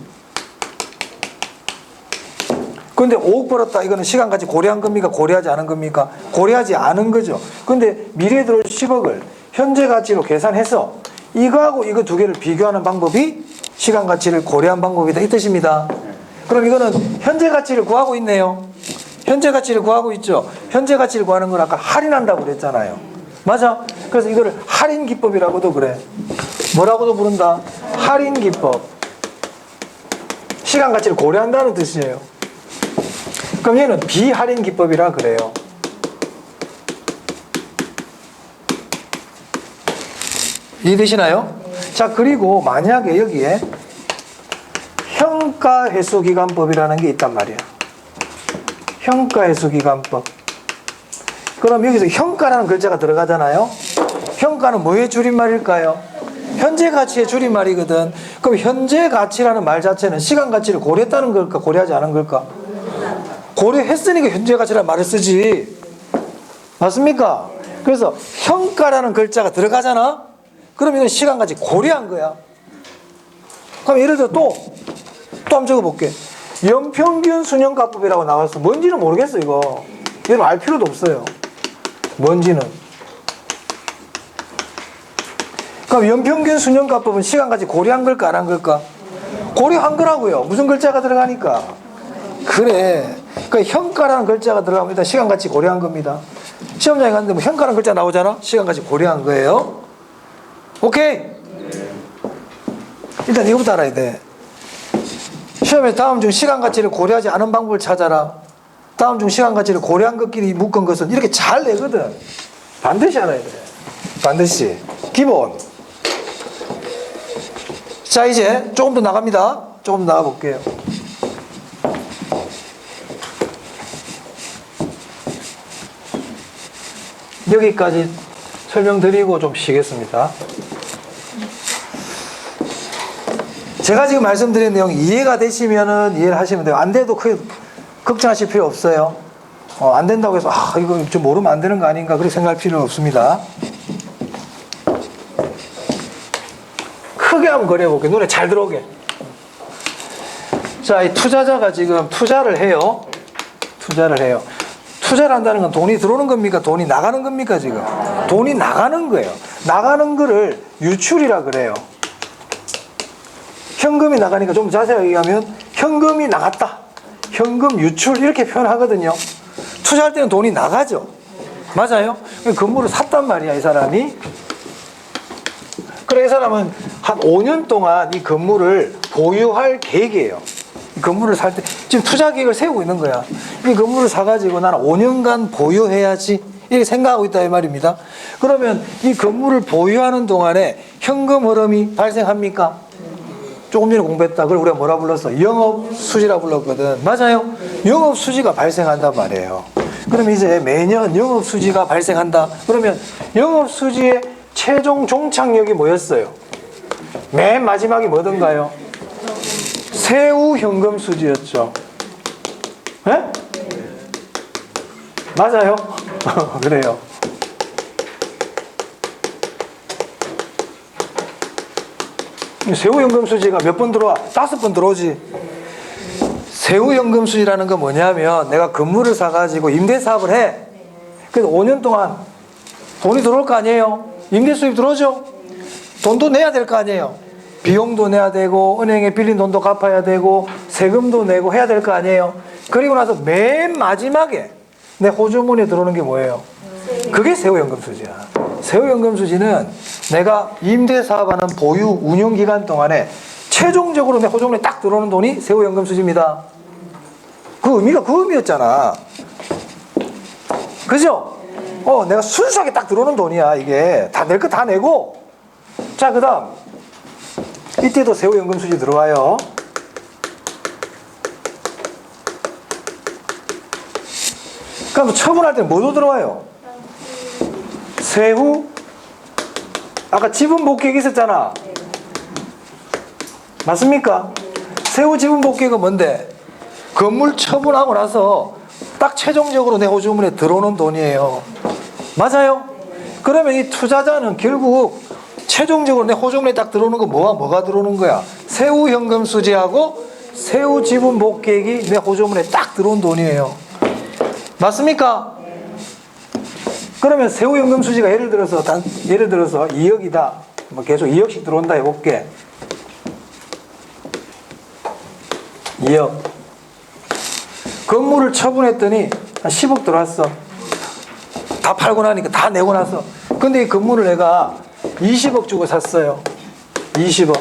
근데 5억 벌었다. 이거는 시간까지 고려한 겁니까? 고려하지 않은 겁니까? 고려하지 않은 거죠. 근데 미래에 들어올 10억을 현재 가치로 계산해서 이거하고 이거 두 개를 비교하는 방법이 시간 가치를 고려한 방법이다. 이 뜻입니다. 그럼 이거는 현재 가치를 구하고 있네요. 현재 가치를 구하고 있죠. 현재 가치를 구하는 걸 아까 할인한다고 그랬잖아요. 맞아? 그래서 이거를 할인 기법이라고도 그래. 뭐라고도 부른다? 할인 기법. 시간 가치를 고려한다는 뜻이에요. 그럼 얘는 비할인 기법이라 그래요. 이해되시나요? 자, 그리고 만약에 여기에 평가회수기간법이라는 게 있단 말이에요. 평가회수기간법. 그럼 여기서 평가라는 글자가 들어가잖아요. 평가는 뭐의 줄임말일까요? 현재 가치의 줄임말이거든. 그럼 현재 가치라는 말 자체는 시간 가치를 고려했다는 걸까? 고려하지 않은 걸까? 고려했으니까 현재 가치라는 말을 쓰지. 맞습니까? 그래서 평가라는 글자가 들어가잖아. 그럼 이건 시간 가치 고려한 거야. 그럼 예를 들어 또 한번 적어볼게. 연평균 순형가법이라고 나왔어. 뭔지는 모르겠어 이거. 이건 알 필요도 없어요. 뭔지는. 그럼 연평균 순형가법은 시간까지 고려한 걸까 안 한 걸까? 고려한 거라고요. 무슨 글자가 들어가니까. 그래. 그러니까 현가라는 글자가 들어가면 일단 시간같이 고려한 겁니다. 시험장에 갔는데 뭐 현가라는 글자 나오잖아? 시간같이 고려한 거예요. 오케이? 일단 이거부터 알아야 돼. 시험에 다음 중 시간 가치를 고려하지 않은 방법을 찾아라. 다음 중 시간 가치를 고려한 것끼리 묶은 것은 이렇게 잘 내거든. 반드시 알아야 돼. 반드시. 기본. 자, 이제 조금 더 나갑니다. 조금 더 나가볼게요. 여기까지 설명드리고 좀 쉬겠습니다. 제가 지금 말씀드린 내용 이해가 되시면은 이해를 하시면 돼요. 안 돼도 크게 걱정하실 필요 없어요. 안 된다고 해서 이거 좀 모르면 안 되는 거 아닌가 그렇게 생각할 필요는 없습니다. 크게 한번 그려볼게요. 눈에 잘 들어오게. 자, 이 투자자가 지금 투자를 해요. 투자를 한다는 건 돈이 들어오는 겁니까? 돈이 나가는 겁니까? 지금 돈이 나가는 거예요. 나가는 거를 유출이라 그래요. 현금이 나가니까 좀 자세하게 얘기하면 현금이 나갔다, 현금 유출 이렇게 표현하거든요. 투자할 때는 돈이 나가죠. 맞아요? 건물을 샀단 말이야, 이 사람이. 그래, 이 사람은 한 5년 동안 이 건물을 보유할 계획이에요. 이 건물을 살 때, 지금 투자 계획을 세우고 있는 거야. 이 건물을 사가지고 나는 5년간 보유해야지. 이렇게 생각하고 있다, 이 말입니다. 그러면 이 건물을 보유하는 동안에 현금 흐름이 발생합니까? 조금 전에 공부했다. 그걸 우리가 뭐라 불렀어? 영업수지라 불렀거든. 맞아요? 영업수지가 발생한단 말이에요. 그럼 이제 매년 영업수지가 발생한다. 그러면 영업수지의 최종 종착역이 뭐였어요? 맨 마지막이 뭐던가요? 세후 현금 수지였죠. 네? 맞아요? 그래요. 세후 현금 수지가 몇 번 들어와? 5번 들어오지. 세후 현금 수지라는 건 뭐냐면 내가 건물을 사가지고 임대 사업을 해. 그래서 5년 동안 돈이 들어올 거 아니에요? 임대 수입 들어오죠? 돈도 내야 될 거 아니에요? 비용도 내야 되고 은행에 빌린 돈도 갚아야 되고 세금도 내고 해야 될 거 아니에요? 그리고 나서 맨 마지막에 내 호주머니에 들어오는 게 뭐예요? 그게 세후연금수지야. 세후연금수지는 내가 임대사업하는 보유 운영기간 동안에 최종적으로 내 호주머니에 딱 들어오는 돈이 세후연금수지입니다. 그 의미가 그 의미였잖아. 그죠? 내가 순수하게 딱 들어오는 돈이야. 이게 다 낼 거 다 내고. 자, 그 다음 이때도 세후연금수지 들어와요. 그럼 처분할 때 뭐도 들어와요? 세후, 아까 지분복귀액 있었잖아. 맞습니까? 세후 지분복귀액은 뭔데? 건물 처분하고 나서 딱 최종적으로 내 호주머니에 들어오는 돈이에요. 맞아요? 그러면 이 투자자는 결국 최종적으로 내 호주머니에 딱 들어오는 건 뭐가 들어오는 거야? 세후 현금 수지하고 세후 지분 복귀액이 내 호주머니에 딱 들어온 돈이에요. 맞습니까? 그러면 세후 현금 수지가 예를 들어서 2억이다. 뭐 계속 2억씩 들어온다 해볼게. 2억. 건물을 처분했더니 한 10억 들어왔어. 다 팔고 나니까 다 내고 나서. 근데 이 건물을 내가 20억 주고 샀어요. 20억.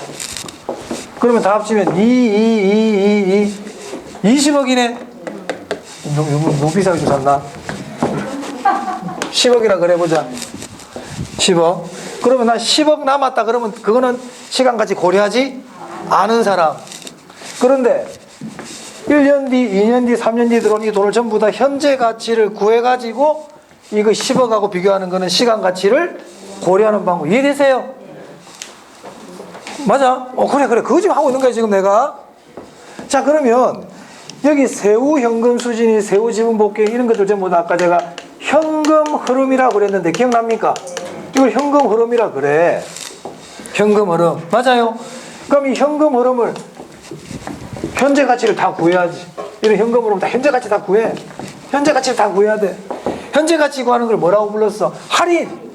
그러면 다 합치면 20억이네. 너무 비싸게 좀 샀나? 10억이라 그래보자. 10억. 그러면 난 10억 남았다. 그러면 그거는 시간같이 고려하지 않은 사람. 그런데 1년 뒤, 2년 뒤, 3년 뒤 들어온 이 돈을 전부 다 현재 가치를 구해가지고 이거 10억하고 비교하는 거는 시간 가치를 고려하는 방법. 이해되세요? 맞아? 그래. 그거 지금 하고 있는 거야, 지금 내가. 자, 그러면 여기 세후 현금 수진이 세후 지분 복귀 이런 것들 전부 다 아까 제가 현금 흐름이라고 그랬는데 기억납니까? 이걸 현금 흐름이라 그래. 현금 흐름. 맞아요? 그럼 이 현금 흐름을 현재 가치를 다 구해야지. 이런 현금 흐름 다 현재 가치 다 구해. 현재 가치를 다 구해야 돼. 현재 가치 구하는 걸 뭐라고 불렀어? 할인.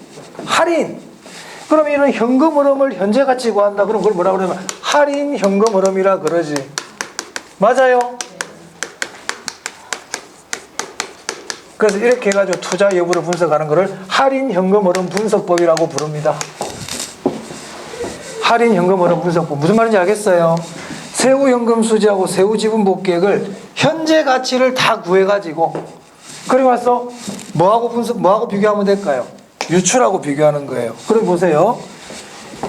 그럼 이런 현금 흐름을 현재 가치 구한다. 그럼 그걸 뭐라고 그러면 할인 현금 흐름이라 그러지. 맞아요? 그래서 이렇게 해가지고 투자 여부를 분석하는 것을 할인 현금 흐름 분석법이라고 부릅니다. 할인 현금 흐름 분석법. 무슨 말인지 알겠어요? 세후 현금 수지하고 세후 지분 복귀액을 현재 가치를 다 구해가지고 그리고 와서 뭐하고 비교하면 될까요? 유출하고 비교하는 거예요. 그럼 보세요.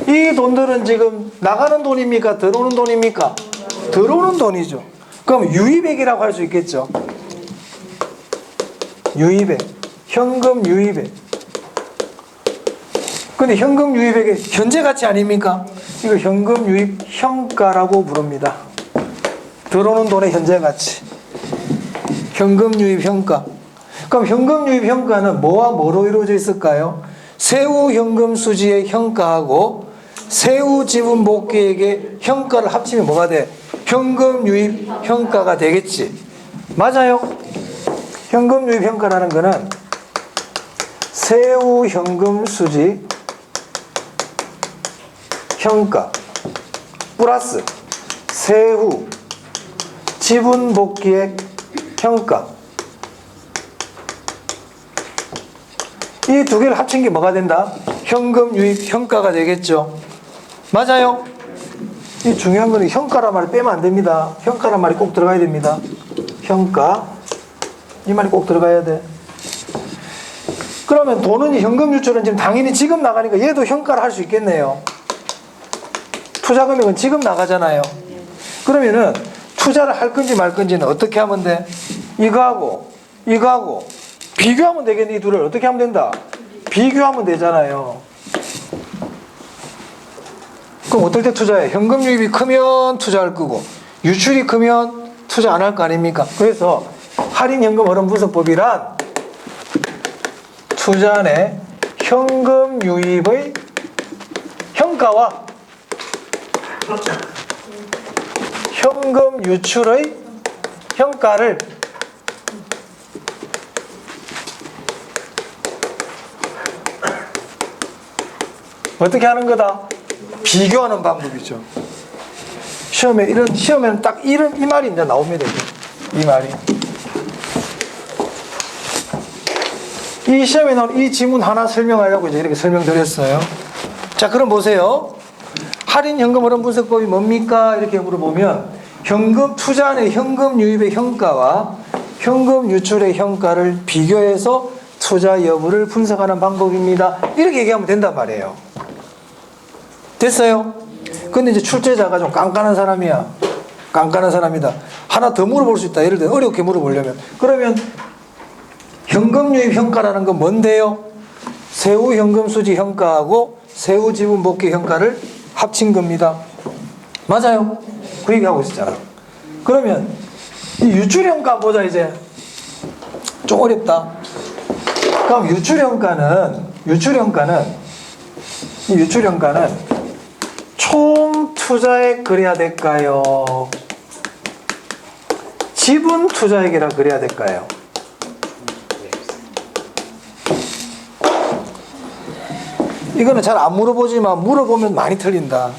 이 돈들은 지금 나가는 돈입니까? 들어오는 돈입니까? 들어오는 돈이죠. 그럼 유입액이라고 할 수 있겠죠. 유입액, 현금 유입액. 근데 현금 유입액의 현재 가치 아닙니까? 이거 현금 유입 현가라고 부릅니다. 들어오는 돈의 현재 가치. 현금 유입 현가. 그럼 현금 유입 현가는 뭐와 뭐로 이루어져 있을까요? 세후 현금 수지의 현가하고 세후 지분 복귀액의 현가를 합치면 뭐가 돼? 현금 유입 현가가 되겠지. 맞아요? 현금 유입 현가라는 거는 세후 현금 수지 현가 플러스 세후 지분 복귀액 현가 이 두 개를 합친 게 뭐가 된다? 현금 유입 현가가 되겠죠. 맞아요? 이 중요한 거는 현가란 말을 빼면 안 됩니다. 현가란 말이 꼭 들어가야 됩니다. 현가. 이 말이 꼭 들어가야 돼. 그러면 돈은 현금 유출은 지금 당연히 지금 나가니까 얘도 현가를 할 수 있겠네요. 투자 금액은 지금 나가잖아요. 그러면은 투자를 할 건지 말 건지는 어떻게 하면 돼? 이거하고 비교하면 되겠네. 이 둘을 어떻게 하면 된다? 비교하면 되잖아요. 그럼 어떨 때 투자해? 현금 유입이 크면 투자할 거고 유출이 크면 투자 안 할 거 아닙니까? 그래서 할인 현금 흐름 분석법이란 투자 안에 현금 유입의 현가와 현금 유출의 현가를 어떻게 하는 거다? 비교하는 방법이죠. 시험에는 딱 이 말이 이제 나옵니다. 이 말이. 이 시험에 나온 이 지문 하나 설명하려고 이제 이렇게 설명드렸어요. 자, 그럼 보세요. 할인 현금 흐름 분석법이 뭡니까? 이렇게 물어보면 현금 투자 안에 현금 유입의 현가와 현금 유출의 현가를 비교해서 투자 여부를 분석하는 방법입니다. 이렇게 얘기하면 된단 말이에요. 됐어요? 근데 이제 출제자가 좀 깐깐한 사람이야. 깐깐한 사람이다. 하나 더 물어볼 수 있다. 예를 들어 어렵게 물어보려면. 그러면 현금 유입 현가라는 건 뭔데요? 세후 현금 수지 현가하고 세후 지분 복귀 현가를 합친 겁니다. 맞아요? 그 얘기하고 있었잖아. 그러면 이 유출 현가 보자 이제. 좀 어렵다. 그럼 유출 현가는 총 투자액 그래야 될까요? 지분 투자액이라 그래야 될까요? 이거는 잘 안 물어보지만 물어보면 많이 틀린다.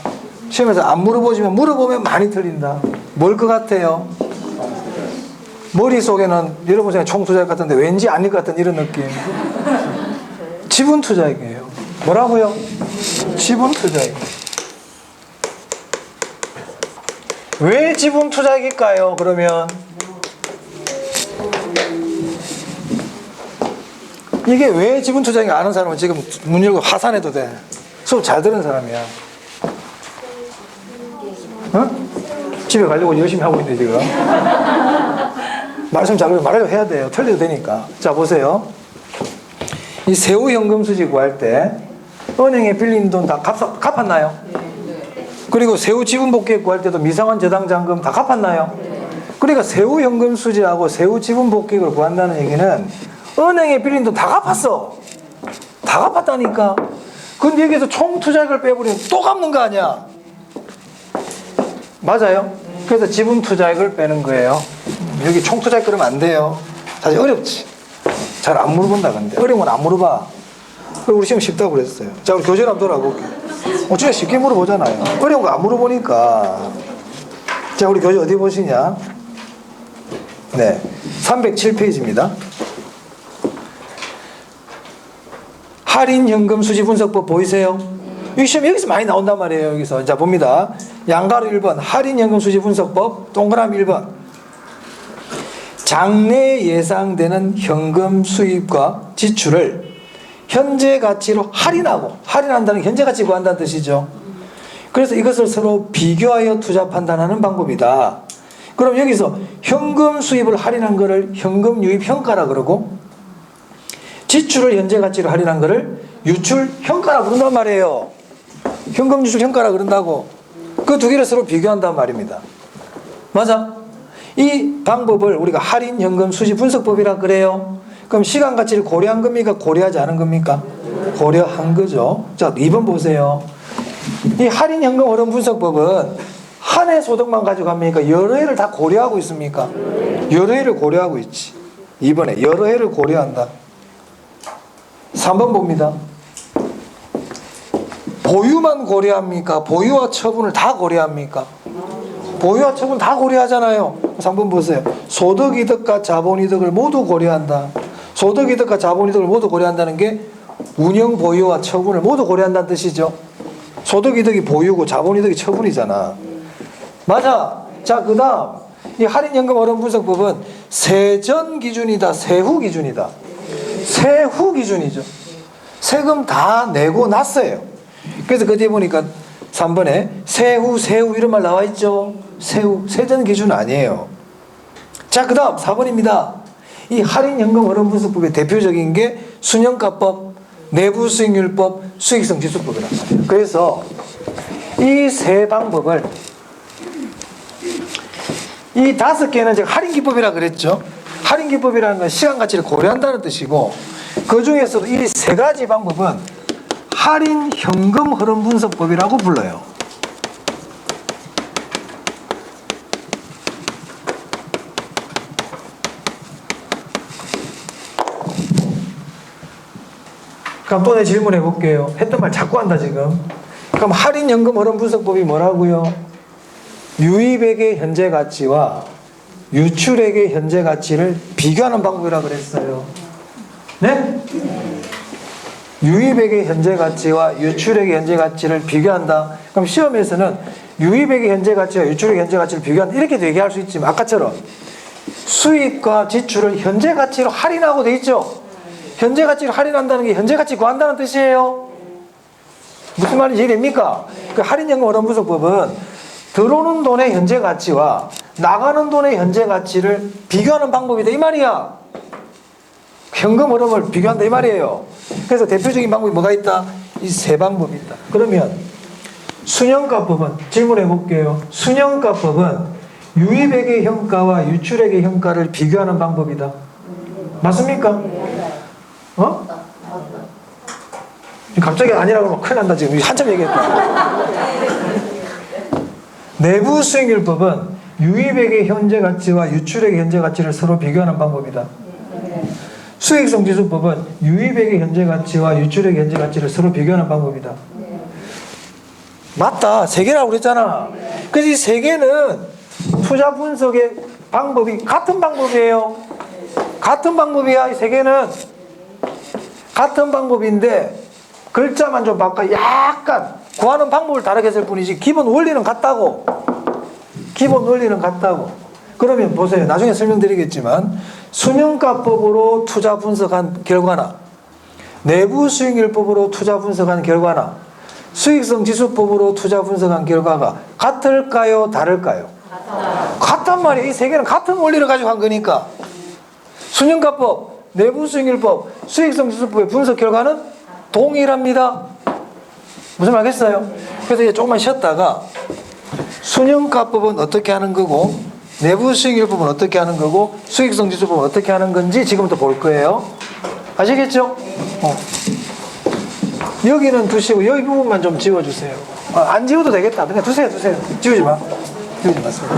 시험에서 안 물어보지만 물어보면 많이 틀린다. 뭘 것 같아요? 머릿속에는 여러분 생각에 총 투자액 같은데 왠지 아닐 것 같은 이런 느낌. 지분 투자액이에요. 뭐라고요? 지분 투자액. 왜 지분 투자액일까요? 그러면 이게 왜 지분 투자액이 아는 사람은 지금 문 열고 하산해도 돼. 수업 잘 들은 사람이야. 어? 집에 가려고 열심히 하고 있는데 지금. 말씀 잘 말하려고 해야 돼요. 틀려도 되니까. 자, 보세요. 이 세후 현금 수지 구할 때 은행에 빌린 돈 다 갚았나요? 그리고 세후 지분 복귀 구할 때도 미상환 저당 잔금 다 갚았나요? 그러니까 세후 현금 수지하고 세후 지분 복귀를 구한다는 얘기는 은행에 빌린 돈 다 갚았어. 다 갚았다니까. 근데 여기서 총 투자액을 빼버리면 또 갚는 거 아니야? 맞아요? 그래서 지분 투자액을 빼는 거예요. 여기 총 투자액 그러면 안 돼요. 사실 어렵지. 잘 안 물어본다 근데. 어려운 건 안 물어봐. 우리 시험 쉽다고 그랬어요. 자, 우리 교재로 한번 돌아볼게요. 진짜 쉽게 물어보잖아요. 어려운 거 안 물어보니까. 자, 우리 교재 어디 보시냐? 네, 307페이지입니다. 할인 현금 수지 분석법 보이세요? 이 시험 여기서 많이 나온단 말이에요. 여기서. 자, 봅니다. 양가로 1번 할인 현금 수지 분석법, 동그라미 1번 장래 예상되는 현금 수입과 지출을 현재 가치로 할인하고, 할인한다는 게 현재 가치 구한다는 뜻이죠. 그래서 이것을 서로 비교하여 투자 판단하는 방법이다. 그럼 여기서 현금 수입을 할인한 거를 현금 유입 현가라 그러고 지출을 현재 가치로 할인한 거를 유출 현가라 그런단 말이에요. 현금 유출 현가라 그런다고. 그 두 개를 서로 비교한단 말입니다. 맞아? 이 방법을 우리가 할인 현금 수지 분석법이라 그래요. 그럼 시간 가치를 고려한 겁니까? 고려하지 않은 겁니까? 고려한 거죠. 자, 2번 보세요. 이 할인 현금 흐름 분석법은 한 해 소득만 가지고 합니까? 여러 해를 다 고려하고 있습니까? 여러 해를 고려하고 있지. 2번에 여러 해를 고려한다. 3번 봅니다. 보유만 고려합니까? 보유와 처분을 다 고려합니까? 보유와 처분 다 고려하잖아요. 3번 보세요. 소득이득과 자본이득을 모두 고려한다. 소득이득과 자본이득을 모두 고려한다는 게 운영 보유와 처분을 모두 고려한다는 뜻이죠. 소득이득이 보유고 자본이득이 처분이잖아. 맞아. 자, 그 다음 이 할인연금 어른분석법은 세전 기준이다, 세후 기준이다. 세후 기준이죠. 세금 다 내고 났어요. 그래서 그 뒤에 보니까 3번에 세후 이런 말 나와 있죠. 세후, 세전 기준 아니에요. 자, 그 다음 4번입니다. 이 할인연금 어른분석법의 대표적인 게 순영가법, 내부수익률법, 수익성지수법이란 말이에요. 그래서 이 세 방법을, 이 5개는 제가 할인기법이라 그랬죠. 할인기법이라는 건 시간 가치를 고려한다는 뜻이고, 그 중에서도 이 3가지 방법은 할인현금 흐름분석법이라고 불러요. 그럼 또 내 질문해 볼게요. 했던 말 자꾸 한다 지금. 그럼 할인연금 흐름분석법이 뭐라고요? 유입액의 현재 가치와 유출액의 현재 가치를 비교하는 방법이라고 그랬어요. 네? 유입액의 현재 가치와 유출액의 현재 가치를 비교한다. 그럼 시험에서는 유입액의 현재 가치와 유출액의 현재 가치를 비교한다 이렇게도 얘기할 수 있지만 아까처럼 수익과 지출을 현재 가치로 할인하고 돼 있죠. 현재 가치를 할인한다는 게 현재 가치 구한다는 뜻이에요. 무슨 말인지 이해됩니까? 그 할인연금 흐름분석법은 들어오는 돈의 현재 가치와 나가는 돈의 현재 가치를 비교하는 방법이다 이 말이야. 현금 흐름을 비교한다 이 말이에요. 그래서 대표적인 방법이 뭐가 있다? 이 3방법이 있다. 그러면 순영가법은 질문해 볼게요. 순영가법은 유입액의 현가와 유출액의 현가를 비교하는 방법이다. 맞습니까? 어? 갑자기 아니라고 하면 큰일 난다 지금. 한참 얘기했다. 내부 수익률법은 유입액의 현재 가치와 유출액의 현재 가치를 서로 비교하는 방법이다. 수익성 지수법은 유입액의 현재 가치와 유출액의 현재 가치를 서로 비교하는 방법이다. 맞다. 3개라고 그랬잖아. 그래서 이 3개는 투자 분석의 방법이 같은 방법이에요. 같은 방법이야. 이 3개는 같은 방법인데 글자만 좀 바꿔 약간 구하는 방법을 다르게 했을 뿐이지 기본 원리는 같다고. 기본 원리는 같다고. 그러면 보세요. 나중에 설명드리겠지만 순영가법으로 투자 분석한 결과나 내부 수익률법으로 투자 분석한 결과나 수익성 지수법으로 투자 분석한 결과가 같을까요? 다를까요? 같단 말이에요. 이 3개는 같은 원리를 가지고 한 거니까. 순영가법, 내부 수익률법, 수익성 지수법의 분석 결과는 동일합니다. 무슨 말겠어요? 그래서 이제 조금만 쉬었다가 순영가법은 어떻게 하는 거고 내부 수익률법은 어떻게 하는 거고 수익성 지수법은 어떻게 하는 건지 지금부터 볼 거예요. 아시겠죠? 여기는 두시고 여기 부분만 좀 지워주세요. 안 지워도 되겠다. 그냥 두세요. 지우지 마. 지우지 마세요.